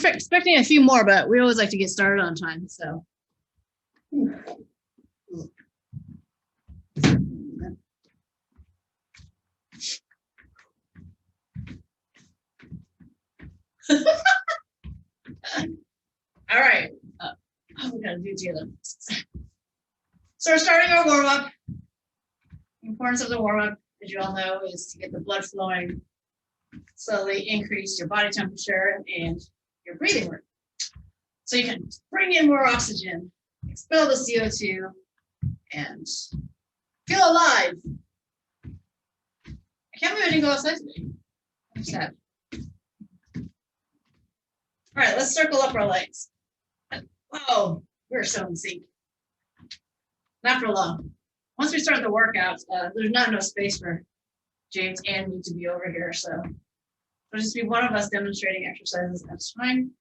expecting a few more, but we always like to get started on time, so. All right, we gotta do together. So we're starting our warm-up. The importance of the warm-up, as you all know, is to get the blood flowing, slowly increase your body temperature and your breathing rate. So you can bring in more oxygen, expel the CO2, and feel alive. I can't believe I didn't go outside today. I'm sad. All right, let's circle up our legs. Whoa, we're so in sync. Not for long. Once we start the workout, there's not enough space for James and me to be over here, so it'll just be one of us demonstrating exercises at a time.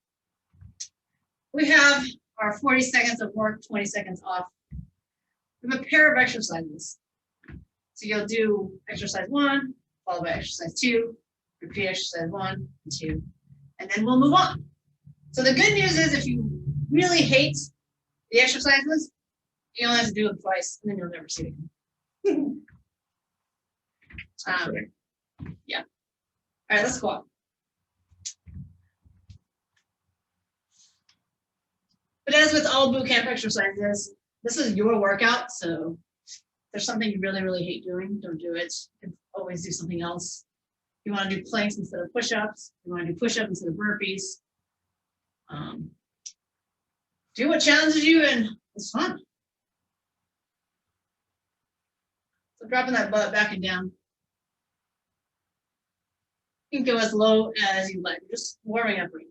We have our 40 seconds of work, 20 seconds off. We have a pair of exercises. So you'll do exercise 1, followed by exercise 2, repeat exercise 1 and 2, and then we'll move on. So the good news is if you really hate the exercises, you only have to do them twice, and then you'll never see it again. Yeah. All right, let's go on. But as with all bootcamp exercises, this is your workout, so if there's something you really, really hate doing, don't do it. You can always do something else. If you want to do planks instead of push-ups, if you want to do push-ups instead of burpees, do what challenges you, and it's fun. So dropping that butt back and down. You can go as low as you like. Just warming up right now.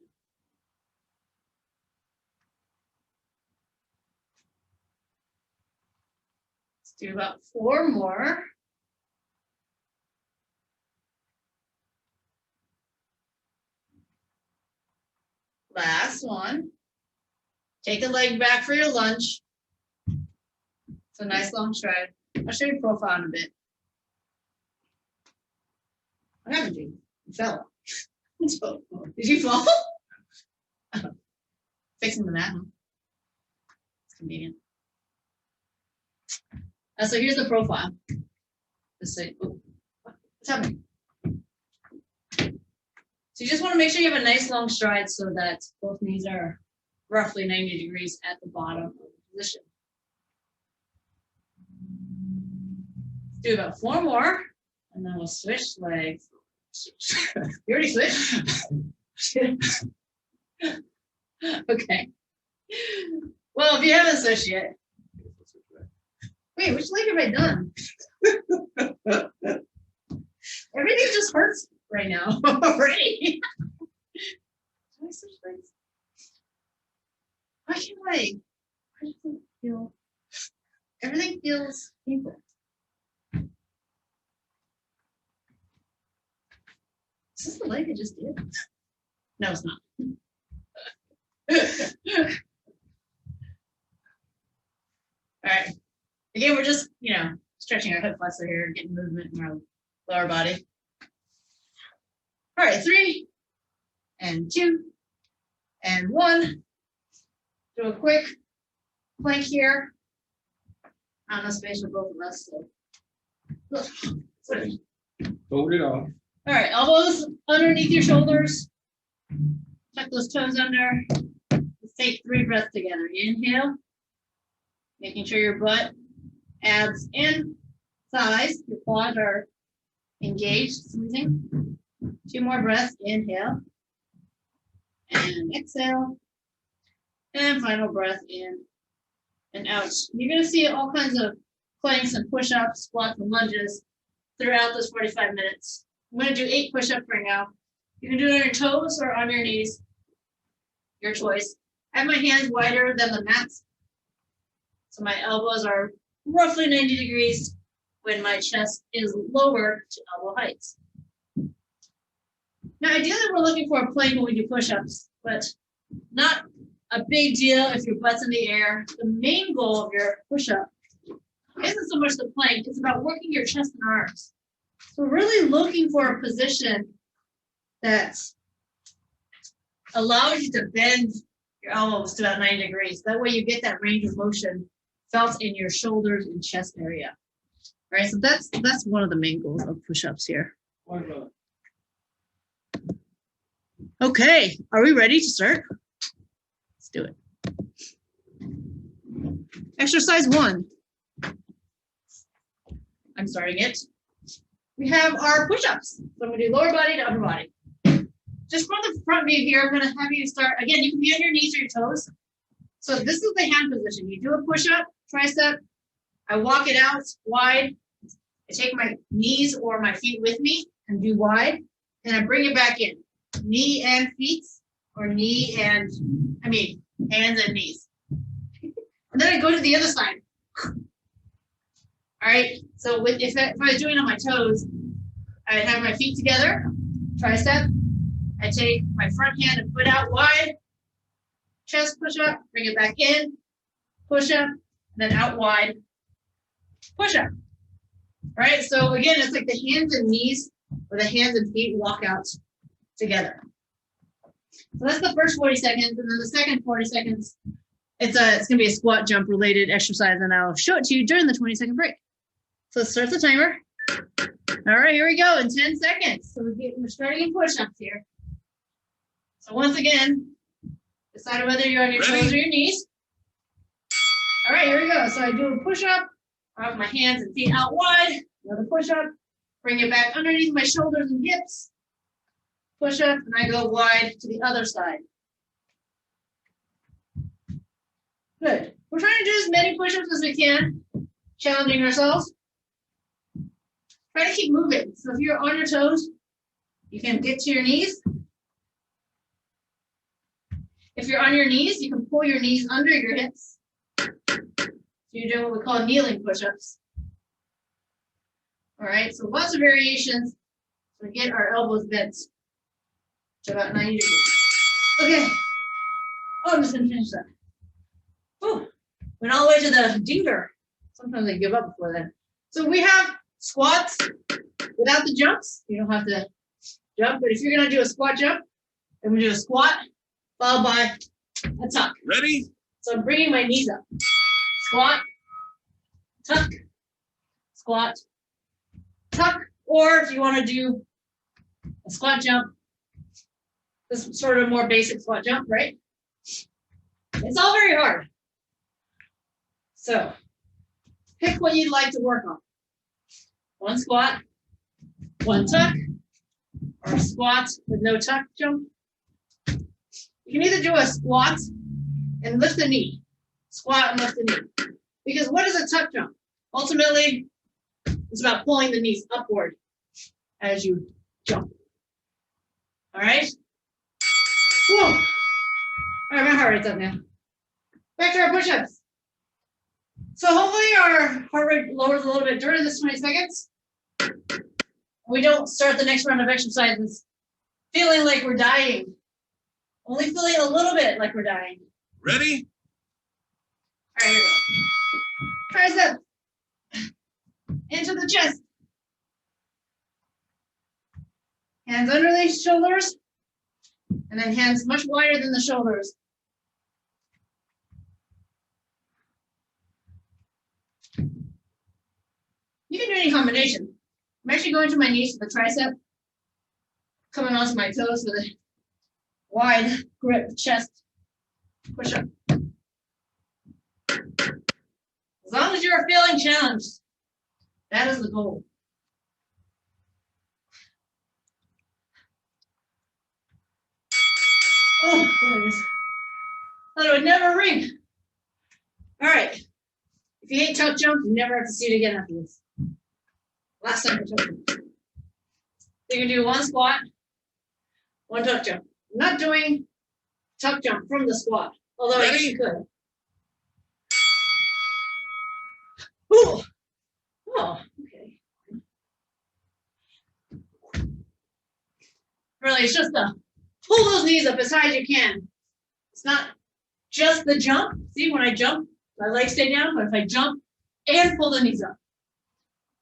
Let's do about 4 more. Last one. Take the leg back for your lunge. It's a nice long stride. I'll show you profile in a bit. What happened to you? You fell. Did you fall? Fixing the mat, huh? It's convenient. So here's the profile. Let's say, oh, what's happening? So you just want to make sure you have a nice long stride so that both knees are roughly 90 degrees at the bottom of the position. Let's do about 4 more, and then we'll switch legs. You already switched? Okay. Well, if you haven't switched yet. Wait, which leg have I done? Everything just hurts right now already. Did I switch legs? Why can't I? Why does it feel? Everything feels painful. Is this the leg I just did? No, it's not. All right. Again, we're just, stretching our hip flexor here, getting movement in our lower body. All right, 3 and 2 and 1. Do a quick plank here. Not enough space for both of us. So. Hold it off. All right, elbows underneath your shoulders. Tuck those toes under. Let's take 3 breaths together. Inhale, making sure your butt, abs, and thighs, your quads are engaged, squeezing. 2 more breaths. Inhale and exhale. And final breath in and out. You're going to see all kinds of planks and push-ups, squats, and lunges throughout this 45 minutes. I'm going to do 8 push-ups right now. You can do it on your toes or on your knees. Your choice. I have my hands wider than the mat. So my elbows are roughly 90 degrees when my chest is lower to elbow height. Now, ideally, we're looking for a plank when we do push-ups, but not a big deal if your butt's in the air. The main goal of your push-up isn't so much the plank, it's about working your chest and arms. So we're really looking for a position that allows you to bend your elbows to about 90 degrees. That way you get that range of motion felt in your shoulders and chest area. All right, so that's one of the main goals of push-ups here. Okay, are we ready to start? Let's do it. Exercise 1. I'm starting it. We have our push-ups. So I'm going to do lower body to upper body. Just from the front view here, I'm going to have you start. Again, you can be on your knees or your toes. So this is the hand position. You do a push-up, tricep. I walk it out wide. I take my knees or my feet with me and do wide. And I bring it back in. Knee and feet, or knee and, hands and knees. And then I go to the other side. All right, so if I was doing it on my toes, I'd have my feet together, tricep. I take my front hand and foot out wide, chest push up, bring it back in, push up, and then out wide, push up. All right, so again, it's like the hands and knees or the hands and feet walk out together. So that's the first 40 seconds, and then the second 40 seconds, it's going to be a squat jump related exercise, and I'll show it to you during the 20-second break. So let's start the timer. All right, here we go in 10 seconds. So we're starting in push-ups here. So once again, decide whether you're on your toes or your knees. All right, here we go. So I do a push-up. I have my hands and feet out wide. Another push-up. Bring it back underneath my shoulders and hips. Push up, and I go wide to the other side. Good. We're trying to do as many push-ups as we can, challenging ourselves. Try to keep moving. So if you're on your toes, you can get to your knees. If you're on your knees, you can pull your knees under your hips. So you're doing what we call kneeling push-ups. All right, so lots of variations. So we get our elbows bent to about 90 degrees. Okay. Oh, I'm just going to finish that. Oh, went all the way to the dinger. Sometimes I give up before then. So we have squats without the jumps. You don't have to jump, but if you're going to do a squat jump, then we do a squat followed by a tuck. Ready? So I'm bringing my knees up. Squat, tuck, squat, tuck, or if you want to do a squat jump, this is sort of more basic squat jump, right? It's all very hard. So pick what you'd like to work on. One squat, one tuck, or a squat with no tuck jump. You can either do a squat and lift the knee, squat and lift the knee. Because what is a tuck jump? Ultimately, it's about pulling the knees upward as you jump. All right? Whoa. All right, my heart rate's up now. Back to our push-ups. So hopefully our heart rate lowers a little bit during this 20 seconds. We don't start the next round of exercises feeling like we're dying. Only feeling a little bit like we're dying. Ready? All right, here we go. Tricep. Into the chest. Hands under the shoulders. And then hands much wider than the shoulders. You can do any combination. I'm actually going to my knees with the tricep. Coming onto my toes with a wide grip chest. Push up. As long as you're feeling challenged, that is the goal. Oh, there it is. Thought it would never ring. All right. If you hate tuck jump, you never have to see it again after this. Last time for tuck jump. You can do one squat, one tuck jump. I'm not doing tuck jump from the squat, although I guess you could. Ooh. Oh, okay. Really, it's just to pull those knees up as high as you can. It's not just the jump. See, when I jump, my legs stay down, but if I jump and pull the knees up,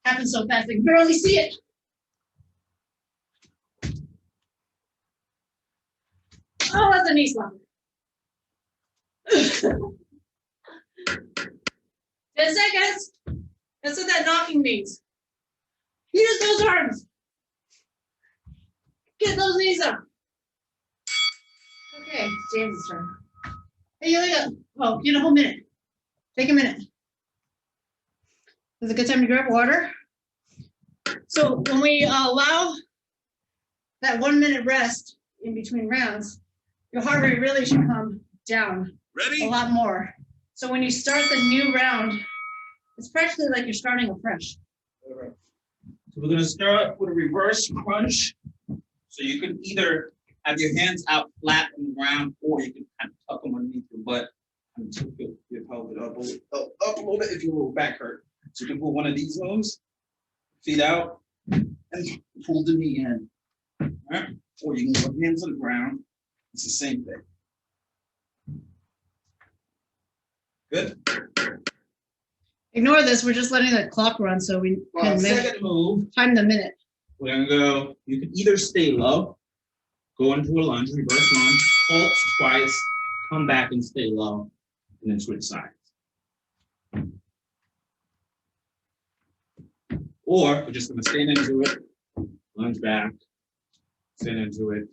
happens so fast I can barely see it. Oh, that's was a knee slapper. 10 seconds. That's what that knocking means. Use those arms. Get those knees up. Okay, James' turn. Hey, Yulia. Oh, get a whole minute. Take a minute. It's a good time to grab water. So when we allow that 1 minute rest in between rounds, your heart rate really should come down a lot more. So when you start the new round, it's practically like you're starting afresh. All right. So we're going to start with a reverse crunch. So you can either have your hands out flat on the ground, or you can kind of tuck them underneath your butt and tilt your pelvis up a little bit if your lower back hurt. So you can pull one of these moves, feet out, and pull the knee in. All right? Or you can put hands on the ground. It's the same thing. Good? Ignore this, we're just letting the clock run so we can Second move. time the minute. We're gonna go, you can either stay low, go into a lunge, reverse lunge, pulse twice, come back and stay low, and then switch sides. Or we're just gonna stand into it, lunge back, stand into it,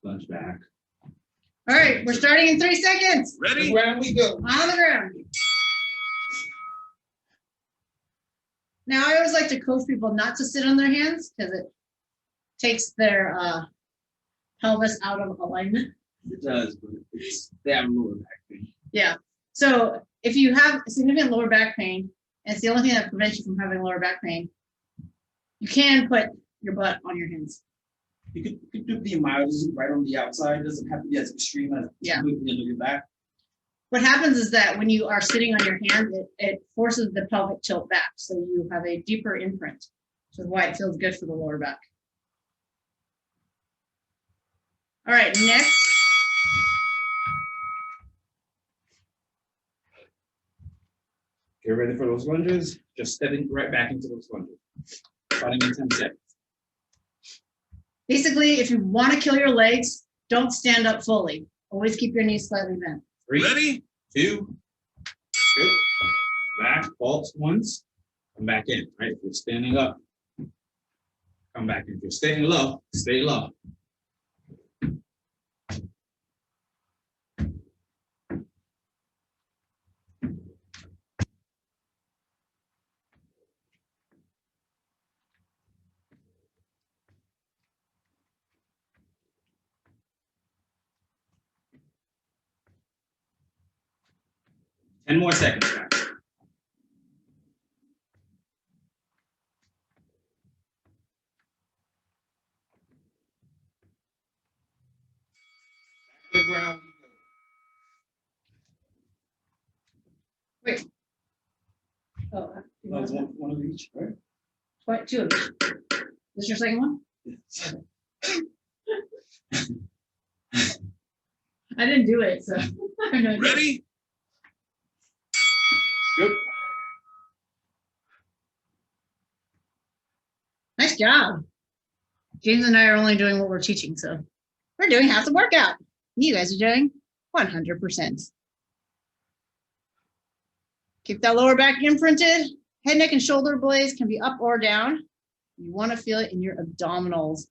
lunge back. All right, we're starting in 3 seconds. Ready? Ground we go. On the ground. Now, I always like to coach people not to sit on their hands because it takes their pelvis out of alignment. It does, but they have lower back pain. Yeah. So if you have significant lower back pain, and it's the only thing that prevents you from having lower back pain, you can put your butt on your hands. You could do the mild right on the outside. It doesn't have to be as extreme as moving into your back. What happens is that when you are sitting on your hand, it forces the pelvic tilt back. So you have a deeper imprint, which is why it feels good for the lower back. All right, next. Get ready for those lunges. Just stepping right back into those lunges. Starting in 10 seconds. Basically, if you want to kill your legs, don't stand up fully. Always keep your knees slightly bent. 3, ready, 2, go. Back, pulse once, come back in, right? If you're standing up, come back in. If you're staying low, stay low. Ten more seconds, guys. Back to the ground. Wait. Oh, That was one of each, right? 2 of each. This your second one? Yes. I didn't do it, so I don't know. Ready? Go. Nice job. James and I are only doing what we're teaching, so we're doing half the workout. You guys are doing 100%. Keep that lower back imprinted. Head, neck, and shoulder blades can be up or down. You want to feel it in your abdominals.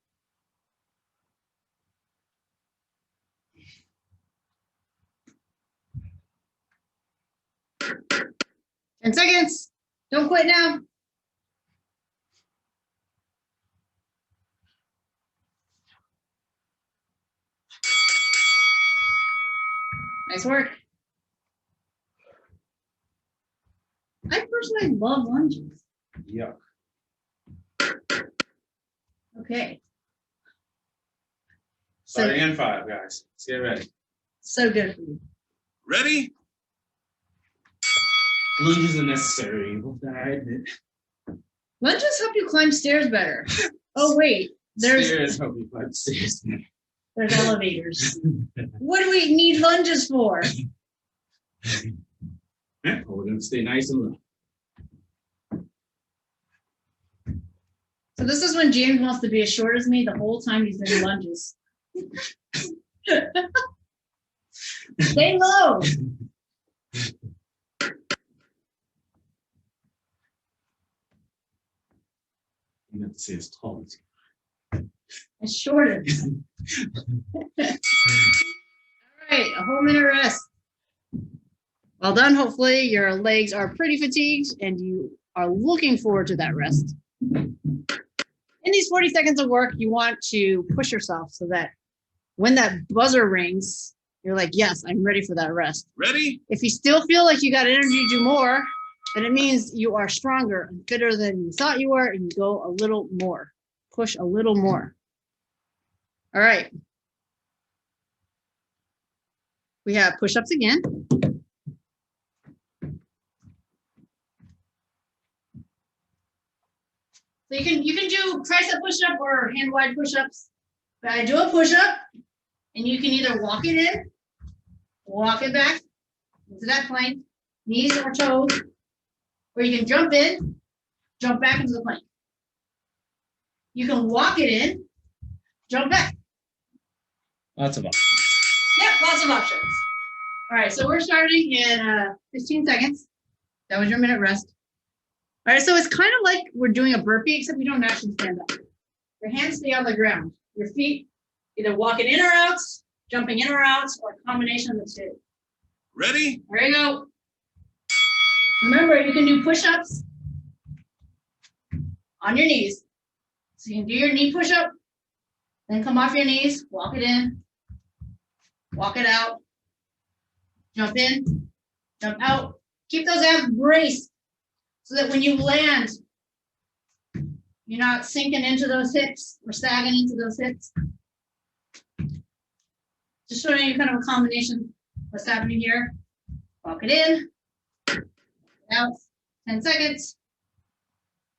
Ten seconds. Don't quit now. Nice work. I personally love lunges. Yuck. Okay. Starting in 5, guys. Let's get ready. So good for you. Ready? Lunges are necessary. I admit. Lunges help you climb stairs better. Oh wait, Stairs help you climb stairs. there's elevators. What do we need lunges for? Yeah, we're gonna stay nice and low. So this is when James wants to be as short as me the whole time he's doing lunges. Stay low. You have to say as tall as As short as. All right, a whole minute rest. Well done. Hopefully your legs are pretty fatigued and you are looking forward to that rest. In these 40 seconds of work, you want to push yourself so that when that buzzer rings, you're like, yes, I'm ready for that rest. Ready? If you still feel like you got energy to do more, then it means you are stronger and fitter than you thought you were, and you go a little more. Push a little more. All right. We have push-ups again. So you can do tricep push-up or hand-wide push-ups. But I do a push-up, and you can either walk it in, walk it back into that plank, knees or toes, or you can jump in, jump back into the plank. You can walk it in, jump back. Lots of options. Yep, lots of options. All right, so we're starting in 15 seconds. That was your minute rest. All right, so it's kind of like we're doing a burpee, except we don't actually stand up. Your hands stay on the ground. Your feet either walking in or out, jumping in or out, or a combination of the two. Ready? There you go. Remember, you can do push-ups on your knees. So you can do your knee push-up, then come off your knees, walk it in, walk it out, jump in, jump out. Keep those abs braced so that when you land, you're not sinking into those hips or sagging into those hips. Just showing you kind of a combination of what's happening here. Walk it in, out, 10 seconds.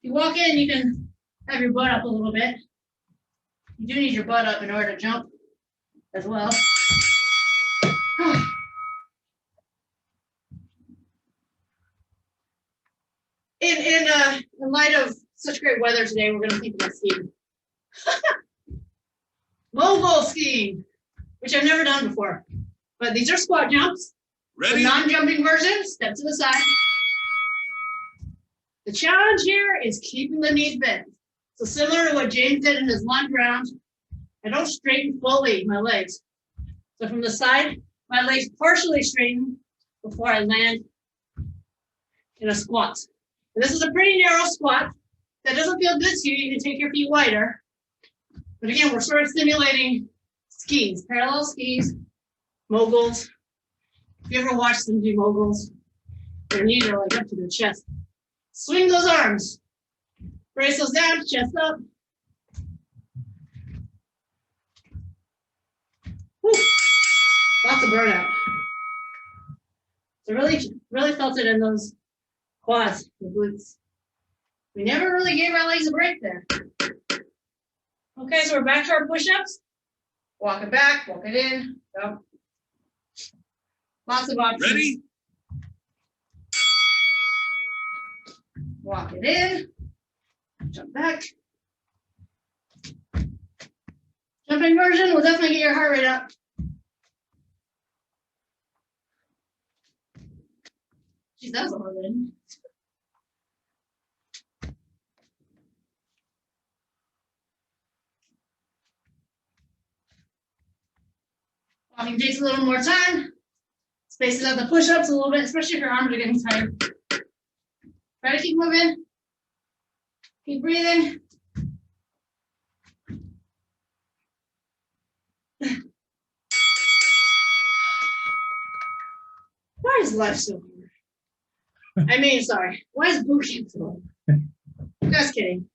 If you walk in, you can have your butt up a little bit. You do need your butt up in order to jump as well. In light of such great weather today, we're going to think about skiing. Mogul skiing, which I've never done before. But these are squat jumps. Ready? The non-jumping version, step to the side. The challenge here is keeping the knees bent. So similar to what James did in his lunge round, I don't straighten fully my legs. So from the side, my legs partially straighten before I land in a squat. And this is a pretty narrow squat. That doesn't feel good to you. You can take your feet wider. But again, we're sort of simulating skis, parallel skis, moguls. If you ever watch them do moguls, their knees are like up to their chest. Swing those arms. Brace those down, chest up. Whew. Lots of burnout. So really felt it in those quads, the glutes. We never really gave our legs a break there. Okay, so we're back to our push-ups. Walk it back, walk it in. Go. Lots of options. Ready? Walk it in. Jump back. Jumping version will definitely get your heart rate up. Geez, that was a hard one. Walking takes a little more time. Spaces out the push-ups a little bit, especially if your arms are getting tired. Try to keep moving. Keep breathing. Why is life so hard? I mean, sorry. Why is bootcamp so hard? Just kidding.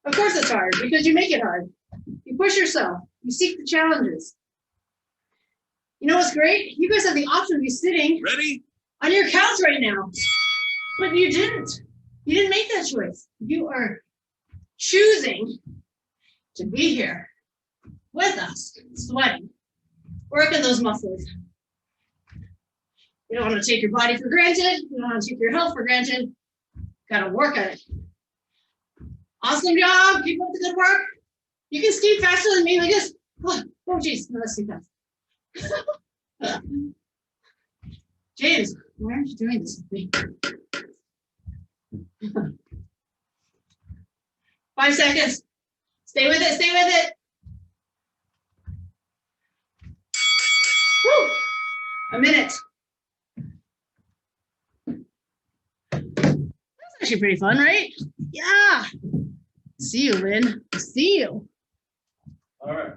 Of course it's hard because you make it hard. You push yourself. You seek the challenges. You know what's great? You guys have the option of you sitting Ready? on your couch right now, but you didn't. You didn't make that choice. You are choosing to be here with us, sweating, working those muscles. You don't want to take your body for granted. You don't want to take your health for granted. Got to work at it. Awesome job. Keep up the good work. You can ski faster than me like this. Oh, geez. No, that's too fast. James, why aren't you doing this with me? 5 seconds. Stay with it, stay with it. Woo! A minute. That's actually pretty fun, right? Yeah. See you, Lynn. See you. All right.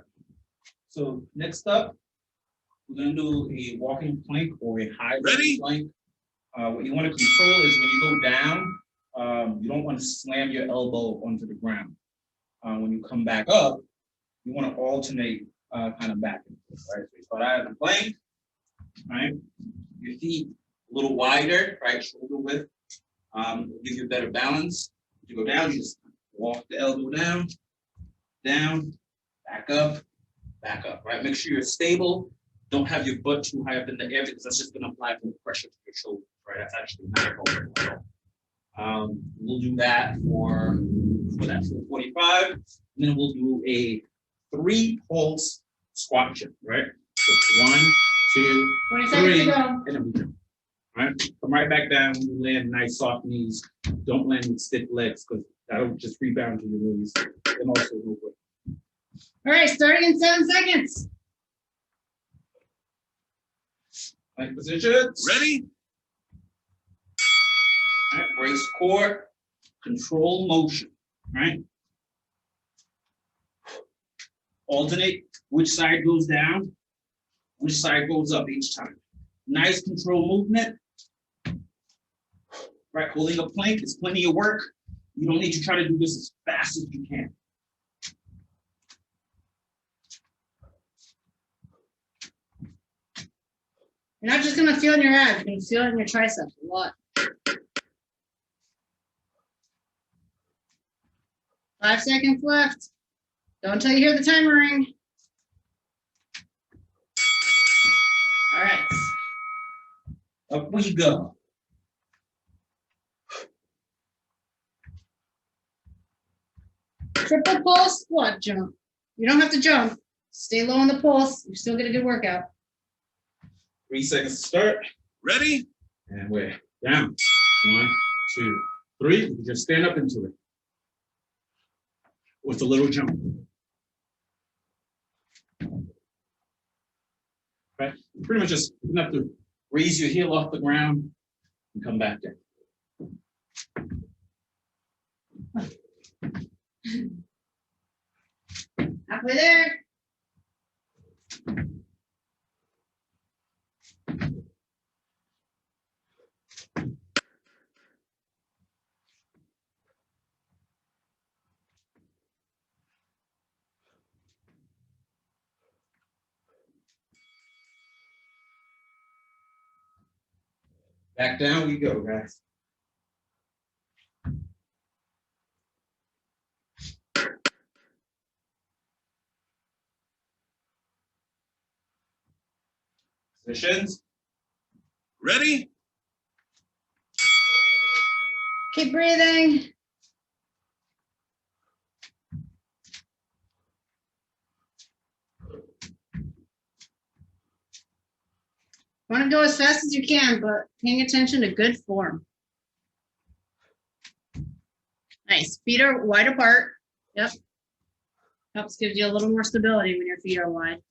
So next up, we're gonna do a walking plank or a high Ready? plank. What you want to control is when you go down, you don't want to slam your elbow onto the ground. When you come back up, you want to alternate kind of back and forth, right? So you start out in a plank, right? Your feet a little wider, right? Shoulder width, give you a better balance. You go down, you just walk the elbow down, back up, right? Make sure you're stable. Don't have your butt too high up in the air because that's just going to apply more pressure to your shoulders, right? That's actually not helpful. We'll do that for that 45. And then we'll do a 3 pulse squat jump, right? So 1, 2, 20 seconds 3, to go. and then we jump. All right, come right back down. When you land, nice soft knees. Don't land with stiff legs because that'll just rebound to your knees. And also no good. All right, starting in 7 seconds. Plank positions. Ready? All right, brace core, control motion, right? Alternate which side goes down, which side goes up each time. Nice control movement. Right, holding a plank is plenty of work. You don't need to try to do this as fast as you can. You're not just gonna feel it in your abs, you're gonna feel it in your triceps a lot. 5 seconds left. Go until you hear the timer ring. All right. Up we go. Triple pulse squat jump. You don't have to jump. Stay low on the pulse. You still get a good workout. 3 seconds to start. Ready? And we're down. 1, 2, 3. You can just stand up into it. With a little jump. Right? Pretty much just enough to raise your heel off the ground and come back down. Halfway there. Back down we go, guys. Positions. Ready? Keep breathing. Want to go as fast as you can, but paying attention to good form. Nice. Feet are wide apart. Yep. Helps gives you a little more stability when your feet are wide.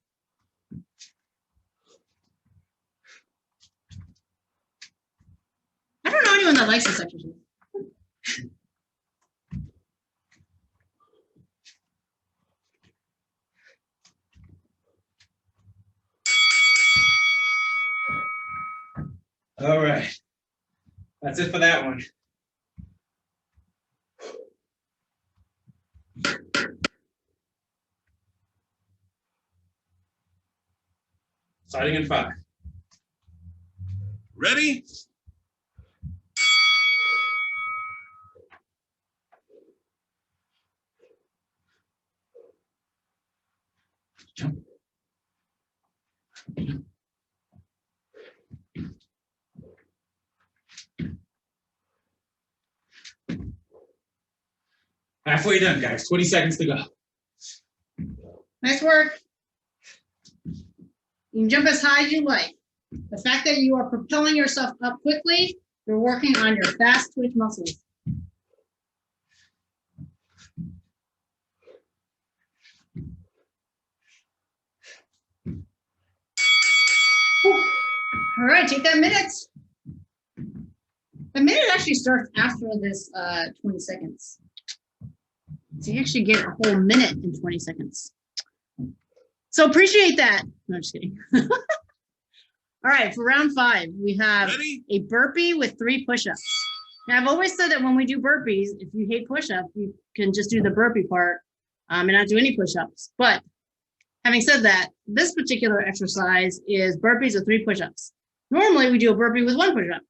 I don't know anyone that likes this exercise. All right. That's it for that one. Starting in 5. Ready? Jump. Halfway done, guys. 20 seconds to go. Nice work. You can jump as high as you like. The fact that you are propelling yourself up quickly, you're working on your fast twitch muscles. All right, take that minute. The minute actually starts after this 20 seconds. So you actually get a whole minute in 20 seconds. So appreciate that. No, just kidding. All right, for round 5, we have a burpee with 3 push-ups. Now, I've always said that when we do burpees, if you hate push-ups, you can just do the burpee part and not do any push-ups. But having said that, this particular exercise is burpees with 3 push-ups. Normally, we do a burpee with 1 push-up,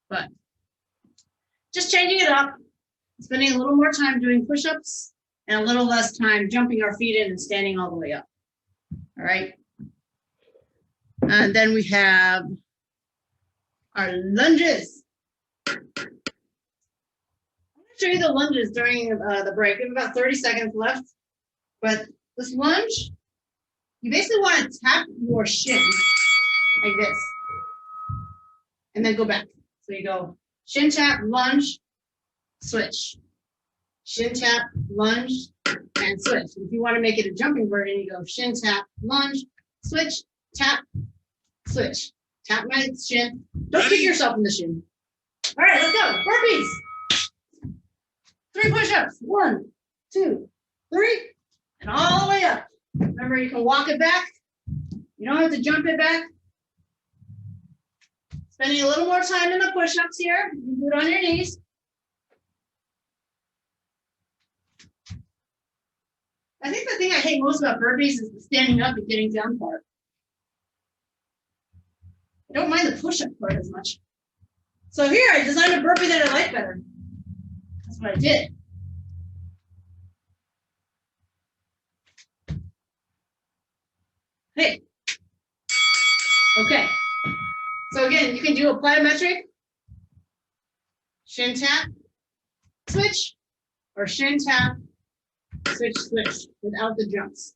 but just changing it up, spending a little more time doing push-ups and a little less time jumping our feet in and standing all the way up. All right. And then we have our lunges. I'm going to show you the lunges during the break. We have about 30 seconds left. But this lunge, you basically want to tap your shin like this. And then go back. So you go shin tap, lunge, switch. Shin tap, lunge, and switch. If you want to make it a jumping version, you go shin tap, lunge, switch, tap, switch. Tap my shin. Don't kick yourself in the shin. All right, let's go. Burpees. 3 push-ups. 1, 2, 3, and all the way up. Remember, you can walk it back. You don't have to jump it back. Spending a little more time in the push-ups here. You can do it on your knees. I think the thing I hate most about burpees is the standing up and getting down part. I don't mind the push-up part as much. So here, I designed a burpee that I like better. That's what I did. Hey. Okay. So again, you can do a plyometric, shin tap, switch, or shin tap, switch, switch, without the jumps.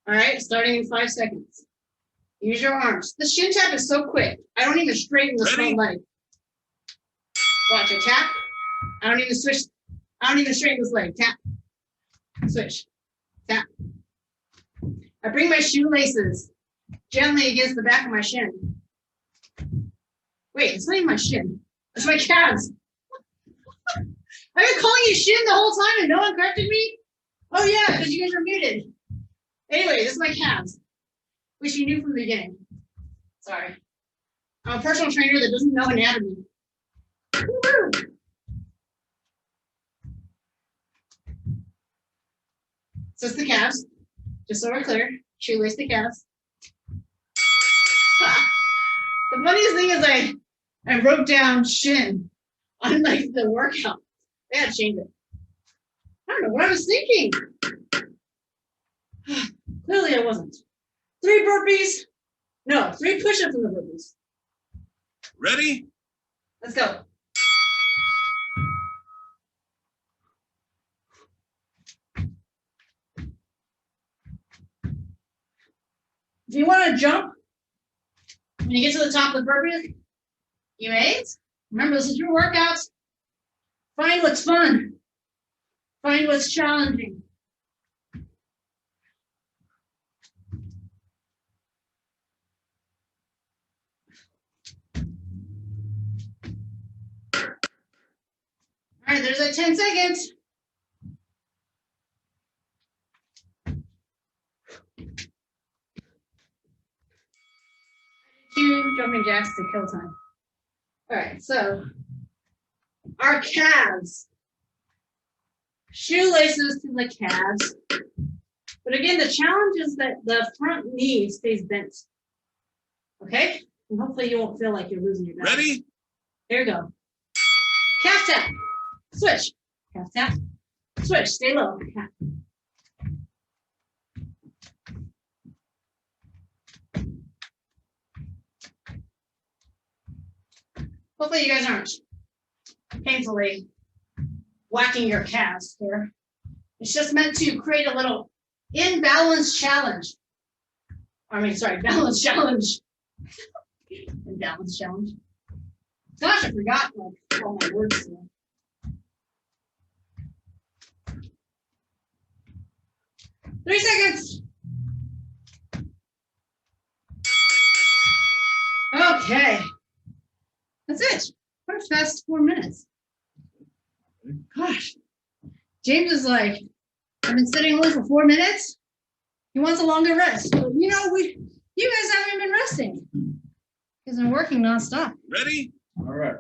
All right, starting in 5 seconds. Use your arms. The shin tap is so quick. I don't even straighten the front leg. Watch, I tap. I don't even switch. I don't even straighten this leg. Tap, switch, tap. I bring my shoelaces gently against the back of my shin. Wait, it's not even my shin. It's my calves. I've been calling you shin the whole time and no one corrected me? Oh yeah, because you guys are muted. Anyway, this is my calves, which you knew from the beginning. Sorry. I'm a personal trainer that doesn't know anatomy. Woo-hoo. So it's the calves, just so we're clear. Shoelace the calves. The funniest thing is I wrote down shin on like the workout. They had to change it. I don't know what I was thinking. Clearly I wasn't. 3 burpees. No, 3 push-ups in the burpees. Ready? Let's go. If you want to jump, when you get to the top of the burpee, you may. Remember, this is your workout. Find what's fun. Find what's challenging. All right, there's that 10 seconds. 2 jumping jacks to kill time. All right, so our calves. Shoelaces to the calves. But again, the challenge is that the front knee stays bent. Okay? And hopefully you won't feel like you're losing your balance. Ready? There you go. Calf tap. Switch. Calf tap. Switch. Stay low. Calf. Hopefully you guys aren't painfully whacking your calves here. It's just meant to create a little imbalance challenge. Sorry, balance challenge. And balance challenge. Gosh, I forgot like all my words today. Three seconds. Okay. That's it. What a fast 4 minutes. Gosh. James is like, I've been sitting only for 4 minutes. He wants a longer rest. But you know, you guys haven't been resting. He's been working nonstop. Ready? All right.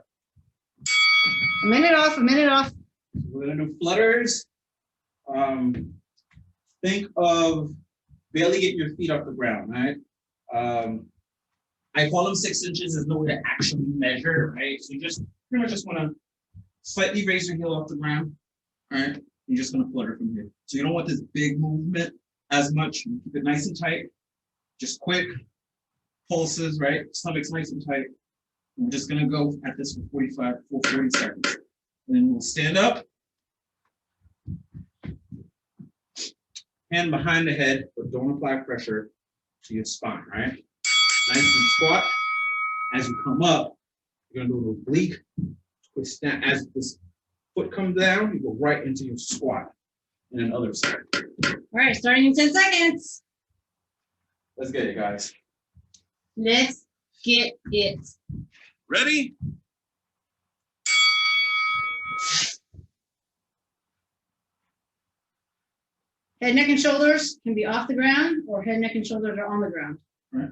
A minute off, a minute off. We're gonna do flutters. Think of barely getting your feet off the ground, right? I call them 6 inches. There's no way to actually measure, right? So you just pretty much just want to slightly raise your heel off the ground, all right? You're just gonna flutter from here. So you don't want this big movement as much. You keep it nice and tight. Just quick pulses, right? Stomach's nice and tight. We're just gonna go at this for 40 seconds. And then we'll stand up. Hand behind the head, but don't apply pressure to your spine, right? Nice and squat. As you come up, you're gonna do an oblique twist down. As this foot comes down, you go right into your squat. And then other side. All right, starting in 10 seconds. Let's get it, guys. Let's get it. Ready? Head, neck, and shoulders can be off the ground, or head, neck, and shoulders are on the ground. Right.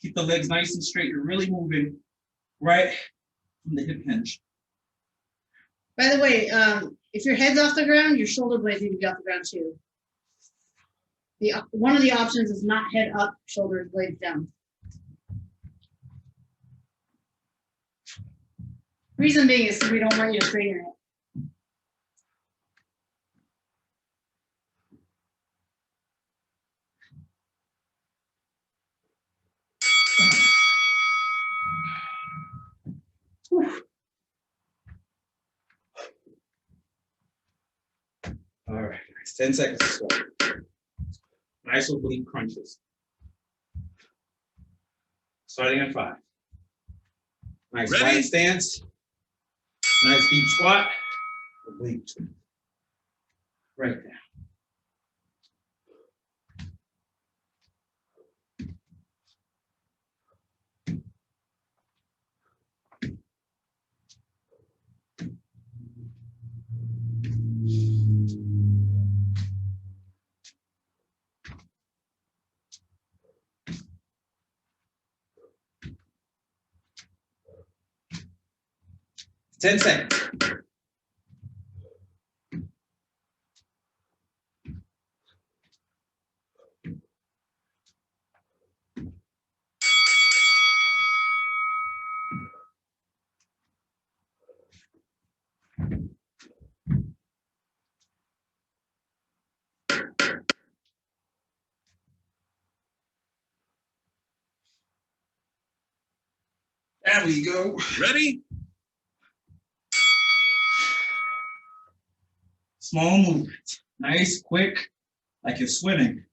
Keep the legs nice and straight. You're really moving right from the hip hinge. By the way, if your head's off the ground, your shoulder blades need to be off the ground too. One of the options is not head up, shoulder blades down. Reason being is we don't want you to straighten your head. Whew. All right, guys, 10 seconds to start. Nice oblique crunches. Starting at 5. Nice Ready? wide stance. Nice deep squat. Oblique. Right there. Ten seconds. There we go. Ready? Small movement. Nice, quick, like you're swimming.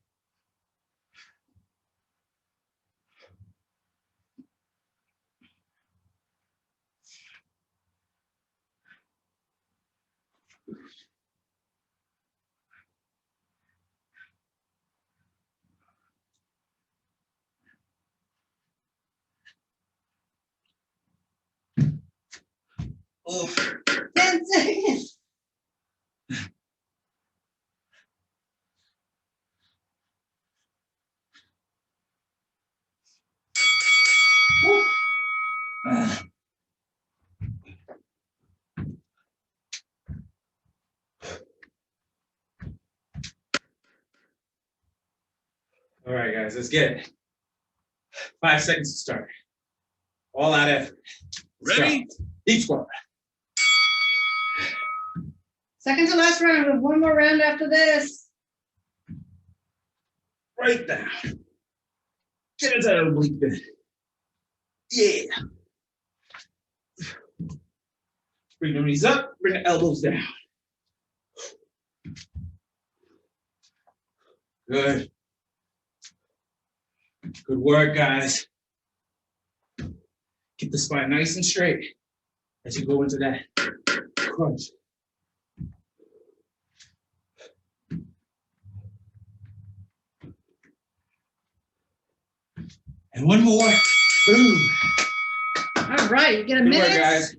Oh. 10 seconds. All right, guys, let's get it. 5 seconds to start. All out effort. Ready? Deep squat. Second to last round. We have one more round after this. Right down. Get into that oblique bend. Yeah. Bring the knees up, bring the elbows down. Good. Good work, guys. Keep the spine nice and straight as you go into that crunch. And one more. Boom. All right, you get a Good work, minute. guys.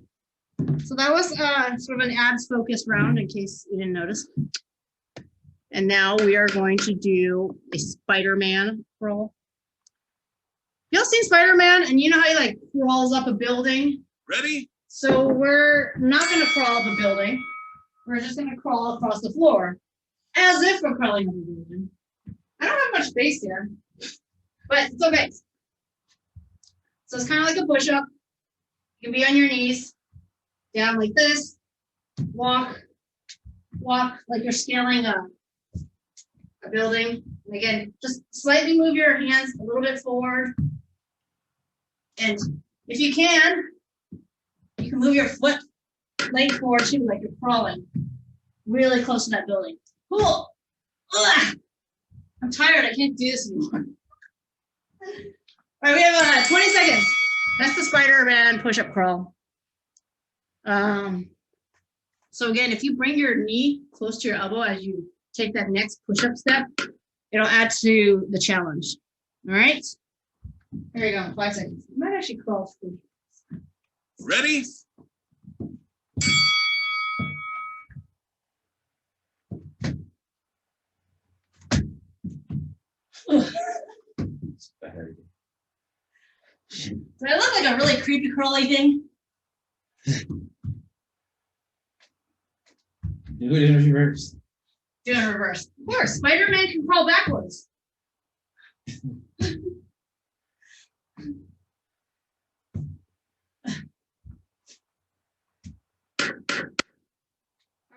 So that was sort of an abs focused round in case you didn't notice. And now we are going to do a Spider-Man crawl. You'll see Spider-Man and you know how he like crawls up a building? Ready? So we're not going to crawl up a building. We're just going to crawl across the floor as if we're crawling up a building. I don't have much space here, but it's okay. So it's kind of like a push-up. You can be on your knees, down like this, walk like you're scaling a building. And again, just slightly move your hands a little bit forward. And if you can move your foot leg forward too, like you're crawling really close to that building. Cool. Ugh. I'm tired. I can't do this anymore. All right, we have 20 seconds. That's the Spider-Man push-up crawl. So again, if you bring your knee close to your elbow as you take that next push-up step, it'll add to the challenge. All right. Here you go. 5 seconds. You might actually crawl through. Ready? Do I look like a really creepy crawly thing? Do it in reverse. Do it in reverse. Of course, Spider-Man can crawl backwards.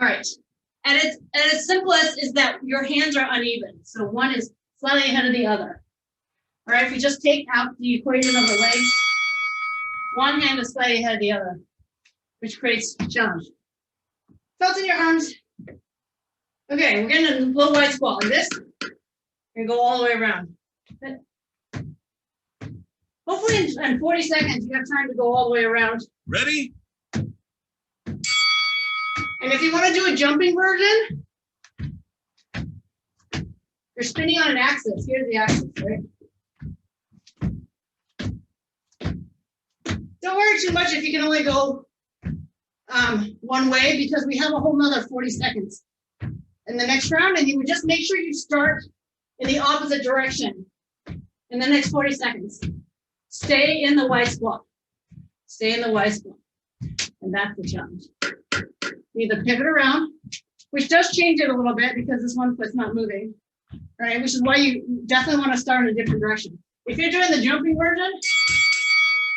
All right. At its simplest is that your hands are uneven. So one is slightly ahead of the other. All right, if we just take out the equation of the legs, one hand is slightly ahead of the other, which creates a challenge. Felt in your arms. Okay, we're getting a low wide squat like this. We're gonna go all the way around. Hopefully in 40 seconds, you have time to go all the way around. Ready? And if you want to do a jumping version, you're spinning on an axis. Here's the axis, right? Don't worry too much if you can only go one way, because we have a whole nother 40 seconds in the next round, and you would just make sure you start in the opposite direction in the next 40 seconds. Stay in the wide squat. Stay in the wide squat. And that's the challenge. You either pivot around, which does change it a little bit because this one foot's not moving, right? Which is why you definitely want to start in a different direction. If you're doing the jumping version,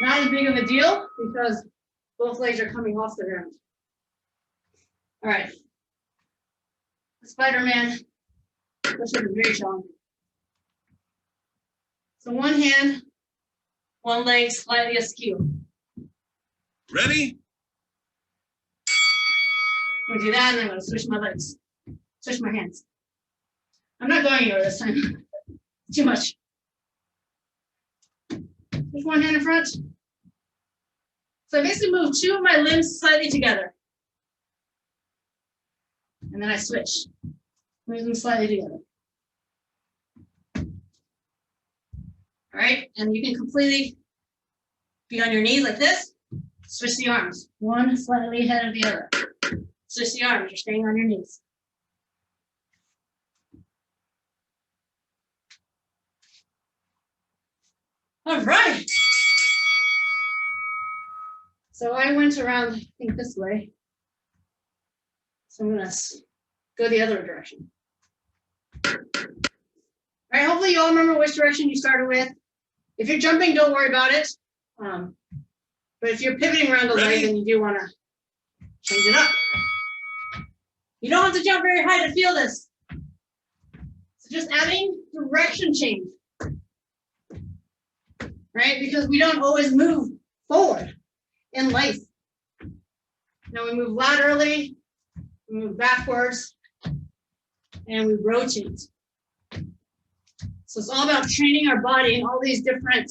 not as big of a deal because both legs are coming off the ground. All right. Spider-Man push-up is very challenging. So one hand, one leg slightly askew. Ready? I'm gonna do that, and I'm gonna switch my legs, switch my hands. I'm not going anywhere this time. Too much. Switch one hand in front. So I basically move two of my limbs slightly together. And then I switch. Move them slightly together. All right, and you can completely be on your knees like this. Switch the arms. One slightly ahead of the other. Switch the arms. You're staying on your knees. All right. So I went around, I think, this way. So I'm going to go the other direction. All right, hopefully you all remember which direction you started with. If you're jumping, don't worry about it. But if you're pivoting around the leg, then you do want to change it up. You don't have to jump very high to feel this. So just adding direction change. Right? Because we don't always move forward in life. Now we move laterally, we move backwards, and we rotate. So it's all about training our body in all these different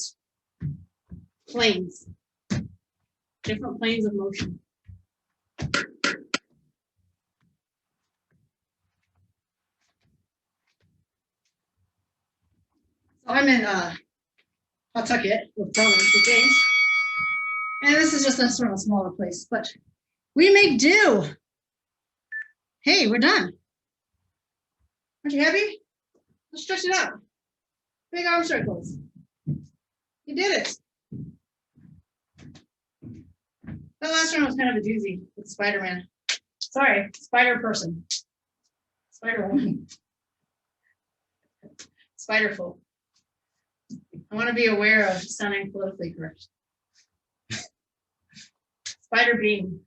planes, different planes of motion. So I'm in Pawtucket with James. And this is just a sort of a smaller place, but we make do. Hey, we're done. Aren't you happy? Let's stretch it out. Big arm circles. You did it. That last one was kind of a doozy with Spider-Man. Sorry, Spider person. Spider woman. Spider folk. I want to be aware of sounding politically correct. Spider being.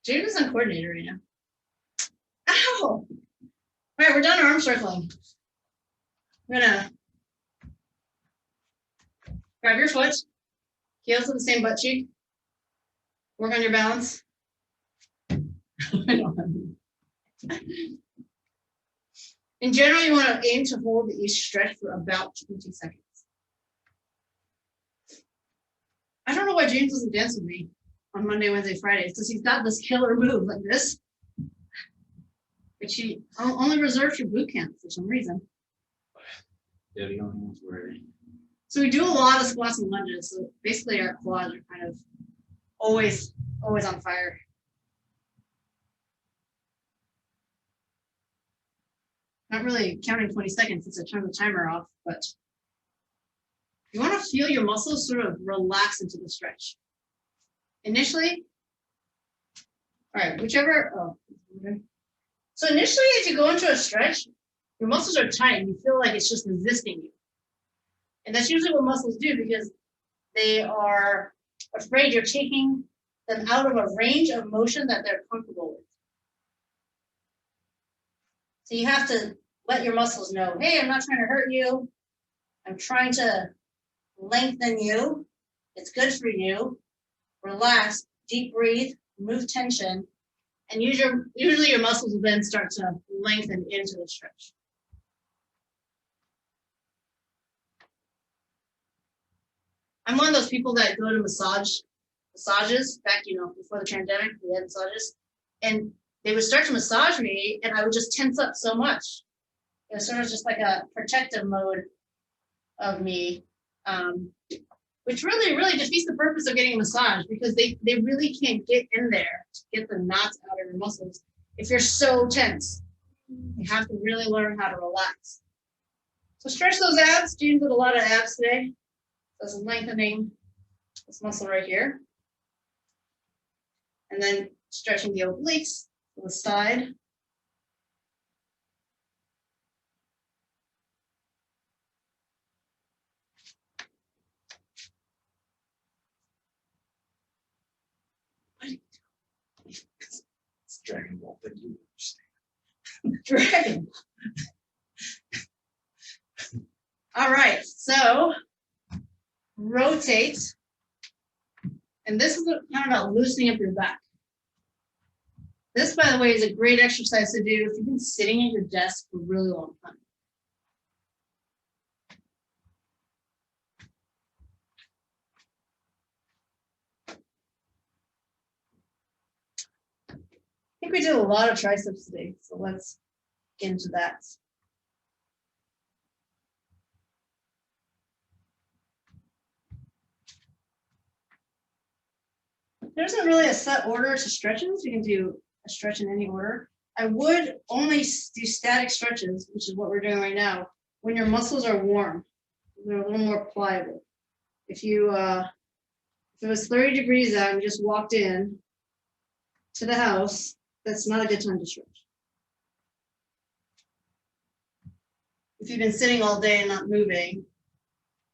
James is on coordinator right now. Ow! All right, we're done arm circling. We're gonna grab your foot, heels to the same butt cheek. Work on your balance. In general, you want to aim to hold each stretch for about 20 seconds. I don't know why James doesn't dance with me on Monday, Wednesday, Friday. It's because he's got this killer move like this, which he only reserved for boot camp for some reason. Yeah, the only ones where. So we do a lot of squats and lunges. So basically our quads are kind of always on fire. Not really counting 20 seconds since I turned the timer off, but you want to feel your muscles sort of relax into the stretch. Initially, all right, okay. So initially, as you go into a stretch, your muscles are tight and you feel like it's just resisting you. And that's usually what muscles do because they are afraid you're taking them out of a range of motion that they're comfortable with. So you have to let your muscles know, hey, I'm not trying to hurt you. I'm trying to lengthen you. It's good for you. Relax, deep breathe, remove tension, and usually your muscles will then start to lengthen into the stretch. I'm one of those people that go to massages back, before the pandemic, we had massages, and they would start to massage me, and I would just tense up so much. It was sort of just like a protective mode of me, which really, really defeats the purpose of getting a massage because they really can't get in there to get the knots out of your muscles if you're so tense. You have to really learn how to relax. So stretch those abs. James did a lot of abs today. So lengthening this muscle right here. And then stretching the obliques to the side. It's Dragon Ball, but you understand. Dragon. All right, so rotate. And this is kind of about loosening up your back. This, by the way, is a great exercise to do if you've been sitting at your desk for a really long time. I think we did a lot of triceps today, so let's get into that. There isn't really a set order to stretches. You can do a stretch in any order. I would only do static stretches, which is what we're doing right now, when your muscles are warm. They're a little more pliable. If it was 30 degrees out and you just walked in to the house, that's not a good time to stretch. If you've been sitting all day and not moving,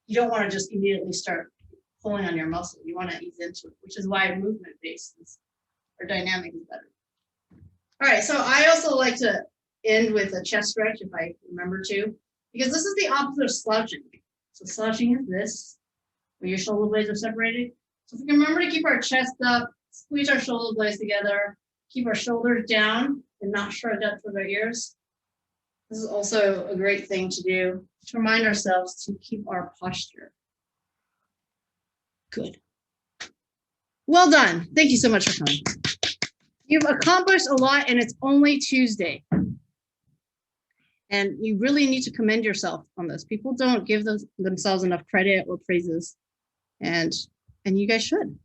you don't want to just immediately start pulling on your muscle. You want to ease into it, which is why movement-based or dynamic is better. All right, so I also like to end with a chest stretch if I remember to, because this is the opposite of slouching. So slouching is this, where your shoulder blades are separated. So if we can remember to keep our chest up, squeeze our shoulder blades together, keep our shoulders down and not shrugged up to our ears, This is also a great thing to do to remind ourselves to keep our posture. Good. Well done. Thank you so much for coming. You've accomplished a lot and it's only Tuesday. And you really need to commend yourself on this. People don't give themselves enough credit or praises. And you guys should.